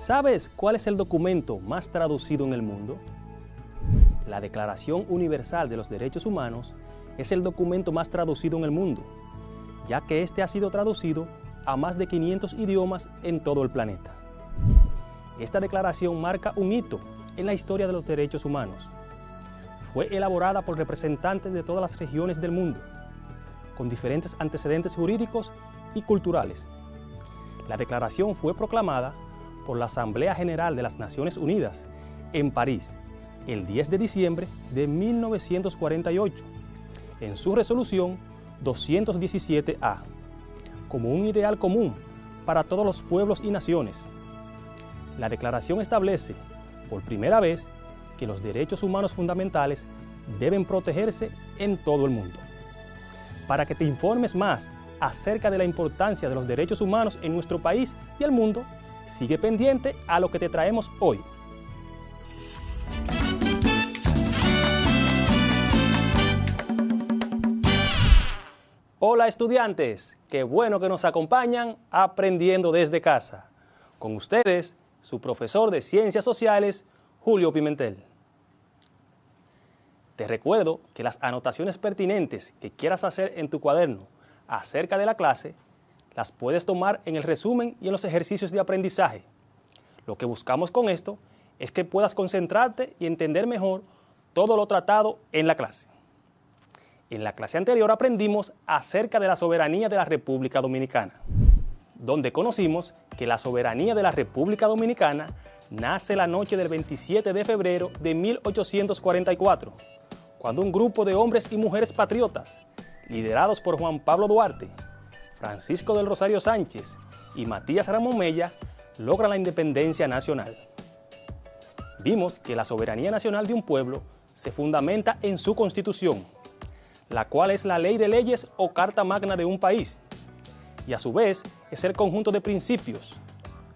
¿Sabes cuál es el documento más traducido en el mundo? La Declaración Universal de los Derechos Humanos es el documento más traducido en el mundo, ya que este ha sido traducido a más de 500 idiomas en todo el planeta. Esta declaración marca un hito en la historia de los derechos humanos. Fue elaborada por representantes de todas las regiones del mundo, con diferentes antecedentes jurídicos y culturales. La declaración fue proclamada por la Asamblea General de las Naciones Unidas en París el 10 de diciembre de 1948, en su resolución 217A, como un ideal común para todos los pueblos y naciones. La declaración establece, por primera vez, que los derechos humanos fundamentales deben protegerse en todo el mundo. Para que te informes más acerca de la importancia de los derechos humanos en nuestro país y el mundo, sigue pendiente a lo que te traemos hoy. Hola estudiantes, qué bueno que nos acompañan aprendiendo desde casa. Con ustedes, su profesor de Ciencias Sociales, Julio Pimentel. Te recuerdo que las anotaciones pertinentes que quieras hacer en tu cuaderno acerca de la clase, las puedes tomar en el resumen y en los ejercicios de aprendizaje. Lo que buscamos con esto es que puedas concentrarte y entender mejor todo lo tratado en la clase. En la clase anterior aprendimos acerca de la soberanía de la República Dominicana, donde conocimos que la soberanía de la República Dominicana nace la noche del 27 de febrero de 1844, cuando un grupo de hombres y mujeres patriotas, liderados por Juan Pablo Duarte, Francisco del Rosario Sánchez y Matías Ramón Mella, logran la independencia nacional. Vimos que la soberanía nacional de un pueblo se fundamenta en su constitución, la cual es la ley de leyes o carta magna de un país, y a su vez es el conjunto de principios,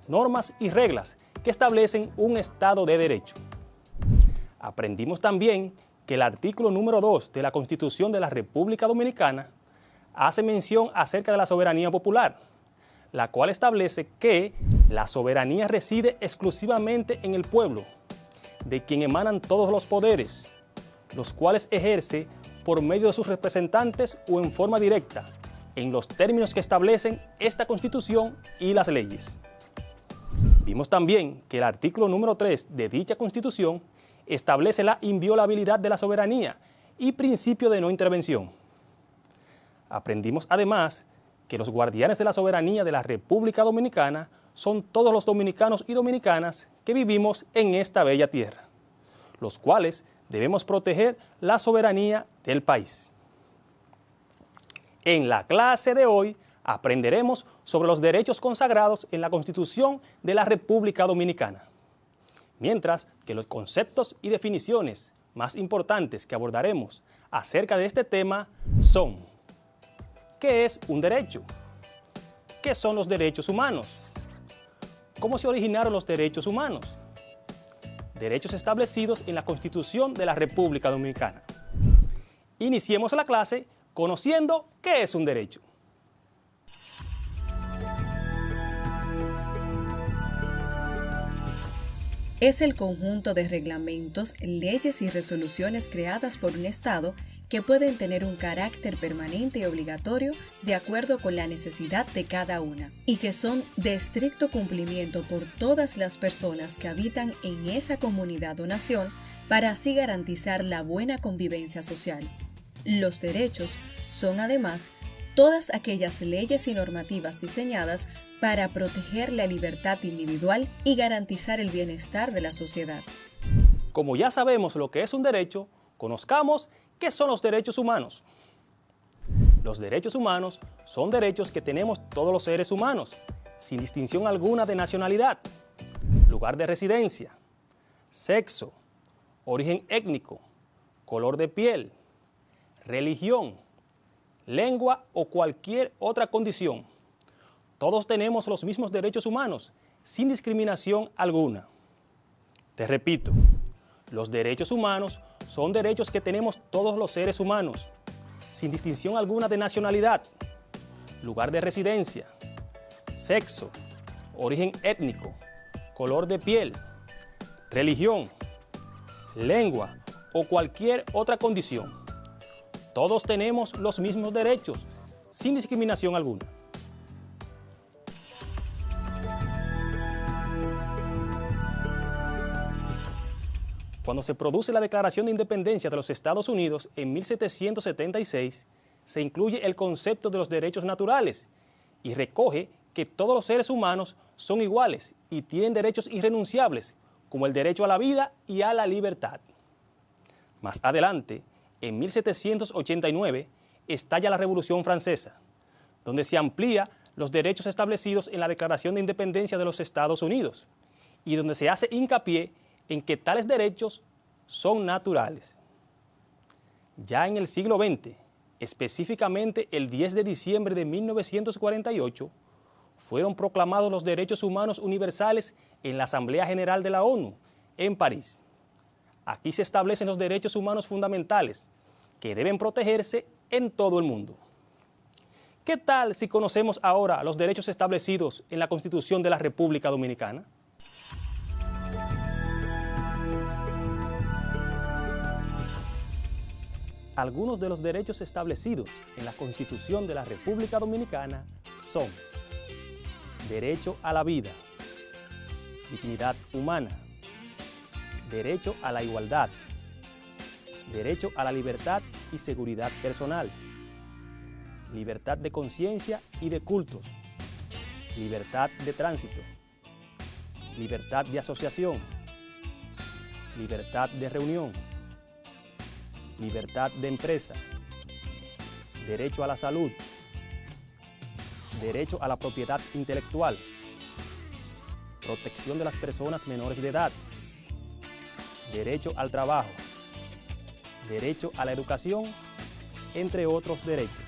normas y reglas que establecen un Estado de Derecho. Aprendimos también que el artículo número 2 de la Constitución de la República Dominicana hace mención acerca de la soberanía popular, la cual establece que la soberanía reside exclusivamente en el pueblo, de quien emanan todos los poderes, los cuales ejerce por medio de sus representantes o en forma directa, en los términos que establecen esta Constitución y las leyes. Vimos también que el artículo número 3 de dicha Constitución establece la inviolabilidad de la soberanía y principio de no intervención. Aprendimos además que los guardianes de la soberanía de la República Dominicana son todos los dominicanos y dominicanas que vivimos en esta bella tierra, los cuales debemos proteger la soberanía del país. En la clase de hoy aprenderemos sobre los derechos consagrados en la Constitución de la República Dominicana, mientras que los conceptos y definiciones más importantes que abordaremos acerca de este tema son: ¿qué es un derecho? ¿Qué son los derechos humanos? ¿Cómo se originaron los derechos humanos? Derechos establecidos en la Constitución de la República Dominicana. Iniciemos la clase conociendo qué es un derecho. Es el conjunto de reglamentos, leyes y resoluciones creadas por un Estado que pueden tener un carácter permanente y obligatorio de acuerdo con la necesidad de cada una, y que son de estricto cumplimiento por todas las personas que habitan en esa comunidad o nación, para así garantizar la buena convivencia social. Los derechos son además todas aquellas leyes y normativas diseñadas para proteger la libertad individual y garantizar el bienestar de la sociedad. Como ya sabemos lo que es un derecho, conozcamos qué son los derechos humanos. Los derechos humanos son derechos que tenemos todos los seres humanos, sin distinción alguna de nacionalidad, lugar de residencia, sexo, origen étnico, color de piel, religión, lengua o cualquier otra condición. Todos tenemos los mismos derechos humanos, sin discriminación alguna. Te repito, los derechos humanos son derechos que tenemos todos los seres humanos, sin distinción alguna de nacionalidad, lugar de residencia, sexo, origen étnico, color de piel, religión, lengua o cualquier otra condición. Todos tenemos los mismos derechos, sin discriminación alguna. Cuando se produce la Declaración de Independencia de los Estados Unidos en 1776, se incluye el concepto de los derechos naturales y recoge que todos los seres humanos son iguales y tienen derechos irrenunciables, como el derecho a la vida y a la libertad. Más adelante, en 1789, estalla la Revolución Francesa, donde se amplía los derechos establecidos en la Declaración de Independencia de los Estados Unidos y donde se hace hincapié en que tales derechos son naturales. Ya en el siglo XX, específicamente el 10 de diciembre de 1948, fueron proclamados los derechos humanos universales en la Asamblea General de la ONU, en París. Aquí se establecen los derechos humanos fundamentales, que deben protegerse en todo el mundo. ¿Qué tal si conocemos ahora los derechos establecidos en la Constitución de la República Dominicana? Algunos de los derechos establecidos en la Constitución de la República Dominicana son: derecho a la vida, dignidad humana, derecho a la igualdad, derecho a la libertad y seguridad personal, libertad de conciencia y de cultos, libertad de tránsito, libertad de asociación, libertad de reunión, libertad de empresa, derecho a la salud, derecho a la propiedad intelectual, protección de las personas menores de edad, derecho al trabajo, derecho a la educación, entre otros derechos.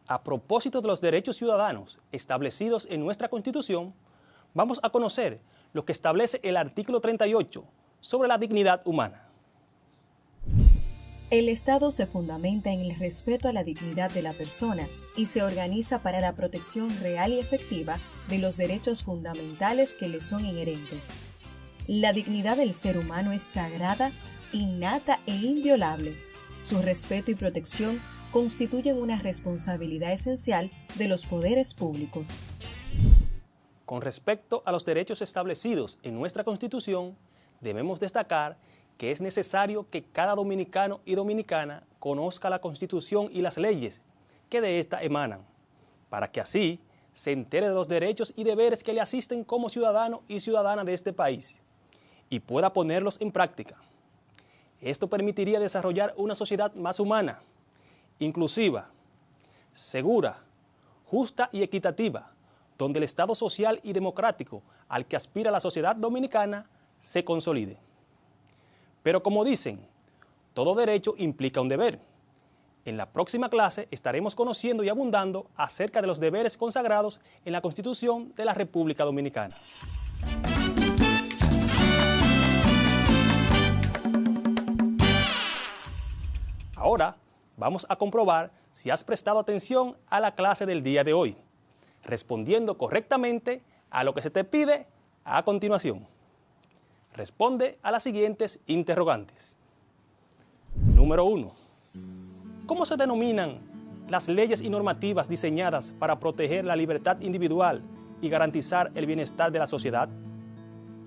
A propósito de los derechos ciudadanos establecidos en nuestra Constitución, vamos a conocer lo que establece el artículo 38 sobre la dignidad humana. El Estado se fundamenta en el respeto a la dignidad de la persona y se organiza para la protección real y efectiva de los derechos fundamentales que le son inherentes. La dignidad del ser humano es sagrada, innata e inviolable. Su respeto y protección constituyen una responsabilidad esencial de los poderes públicos. Con respecto a los derechos establecidos en nuestra Constitución, debemos destacar que es necesario que cada dominicano y dominicana conozca la Constitución y las leyes que de ésta emanan, para que así se entere de los derechos y deberes que le asisten como ciudadano y ciudadana de este país y pueda ponerlos en práctica. Esto permitiría desarrollar una sociedad más humana, inclusiva, segura, justa y equitativa, donde el Estado social y democrático al que aspira la sociedad dominicana se consolide. Pero como dicen, todo derecho implica un deber. En la próxima clase estaremos conociendo y abundando acerca de los deberes consagrados en la Constitución de la República Dominicana. Ahora vamos a comprobar si has prestado atención a la clase del día de hoy, respondiendo correctamente a lo que se te pide a continuación. Responde a las siguientes interrogantes. Número 1. ¿Cómo se denominan las leyes y normativas diseñadas para proteger la libertad individual y garantizar el bienestar de la sociedad?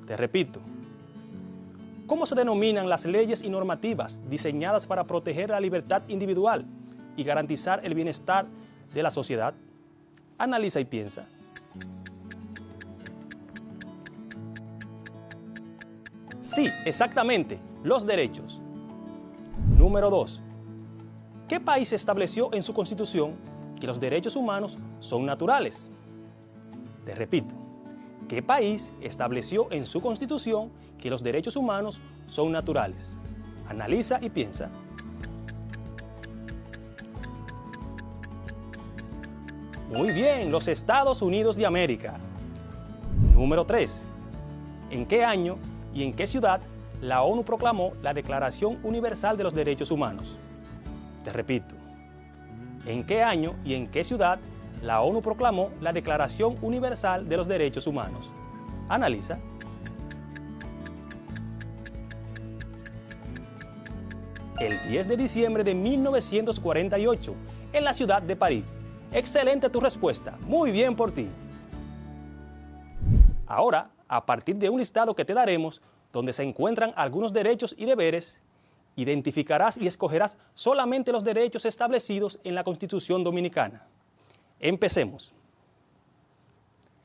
Te repito. ¿Cómo se denominan las leyes y normativas diseñadas para proteger la libertad individual y garantizar el bienestar de la sociedad? Analiza y piensa. Sí, exactamente, los derechos. Número 2. ¿Qué país estableció en su Constitución que los derechos humanos son naturales? Te repito, ¿qué país estableció en su Constitución que los derechos humanos son naturales? Analiza y piensa. Muy bien, los Estados Unidos de América. Número 3. ¿En qué año y en qué ciudad la ONU proclamó la Declaración Universal de los Derechos Humanos? Te repito, ¿en qué año y en qué ciudad la ONU proclamó la Declaración Universal de los Derechos Humanos? Analiza. El 10 de diciembre de 1948, en la ciudad de París. Excelente tu respuesta. Muy bien por ti. Ahora, a partir de un listado que te daremos, donde se encuentran algunos derechos y deberes, identificarás y escogerás solamente los derechos establecidos en la Constitución Dominicana. Empecemos.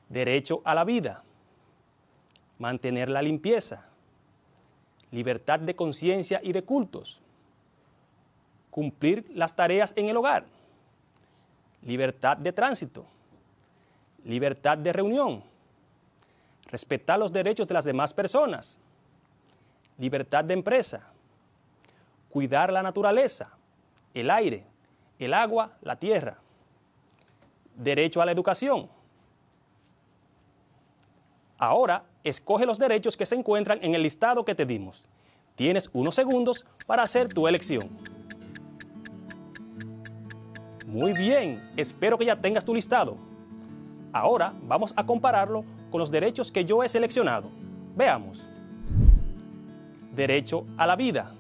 Derecho a la vida. Mantener la limpieza. Libertad de conciencia y de cultos. Cumplir las tareas en el hogar. Libertad de tránsito. Libertad de reunión. Respetar los derechos de las demás personas. Libertad de empresa. Cuidar la naturaleza, el aire, el agua, la tierra. Derecho a la educación. Ahora, escoge los derechos que se encuentran en el listado que te dimos. Tienes unos segundos para hacer tu elección. Muy bien, espero que ya tengas tu listado. Ahora vamos a compararlo con los derechos que yo he seleccionado. Veamos. Derecho a la vida.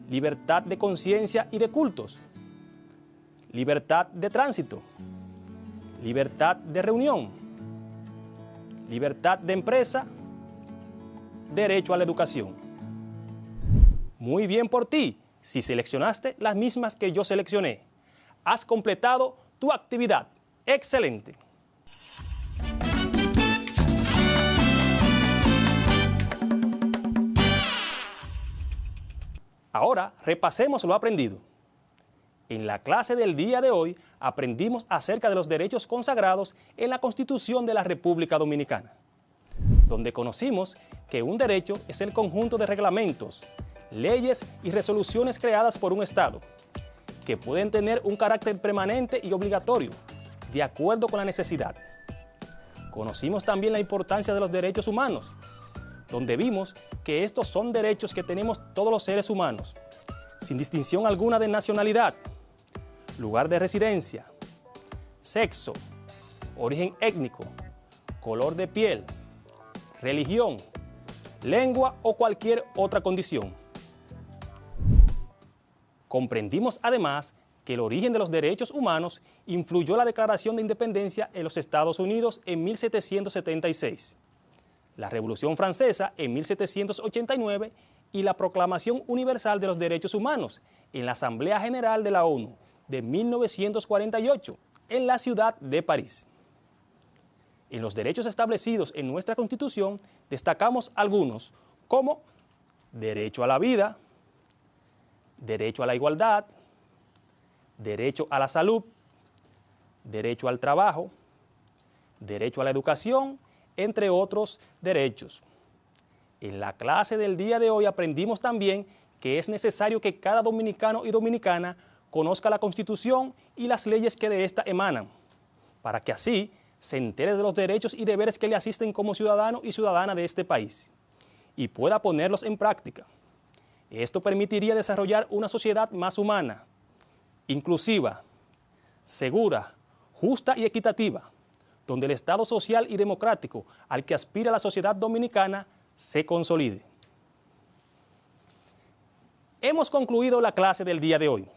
Libertad de conciencia y de cultos. Libertad de tránsito. Libertad de reunión. Libertad de empresa. Derecho a la educación. Muy bien por ti, si seleccionaste las mismas que yo seleccioné. Has completado tu actividad. ¡Excelente! Ahora repasemos lo aprendido. En la clase del día de hoy aprendimos acerca de los derechos consagrados en la Constitución de la República Dominicana, donde conocimos que un derecho es el conjunto de reglamentos, leyes y resoluciones creadas por un Estado, que pueden tener un carácter permanente y obligatorio, de acuerdo con la necesidad. Conocimos también la importancia de los derechos humanos, donde vimos que estos son derechos que tenemos todos los seres humanos, sin distinción alguna de nacionalidad, lugar de residencia, sexo, origen étnico, color de piel, religión, lengua o cualquier otra condición. Comprendimos además que el origen de los derechos humanos influyó la Declaración de Independencia en los Estados Unidos en 1776. La Revolución Francesa en 1789 y la Proclamación Universal de los Derechos Humanos en la Asamblea General de la ONU de 1948 en la ciudad de París. En los derechos establecidos en nuestra Constitución destacamos algunos como derecho a la vida, derecho a la igualdad, derecho a la salud, derecho al trabajo, derecho a la educación, entre otros derechos. En la clase del día de hoy aprendimos también que es necesario que cada dominicano y dominicana conozca la Constitución y las leyes que de ésta emanan, para que así se entere de los derechos y deberes que le asisten como ciudadano y ciudadana de este país y pueda ponerlos en práctica. Esto permitiría desarrollar una sociedad más humana, inclusiva, segura, justa y equitativa, donde el Estado social y democrático al que aspira la sociedad dominicana se consolide. Hemos concluido la clase del día de hoy,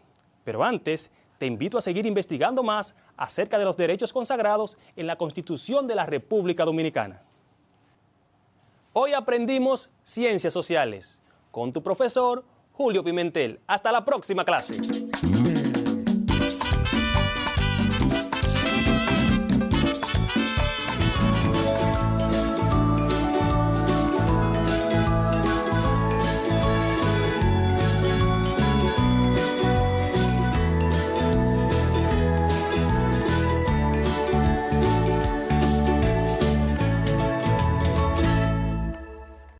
pero antes te invito a seguir investigando más acerca de los derechos consagrados en la Constitución de la República Dominicana. Hoy aprendimos Ciencias Sociales con tu profesor Julio Pimentel. Hasta la próxima clase.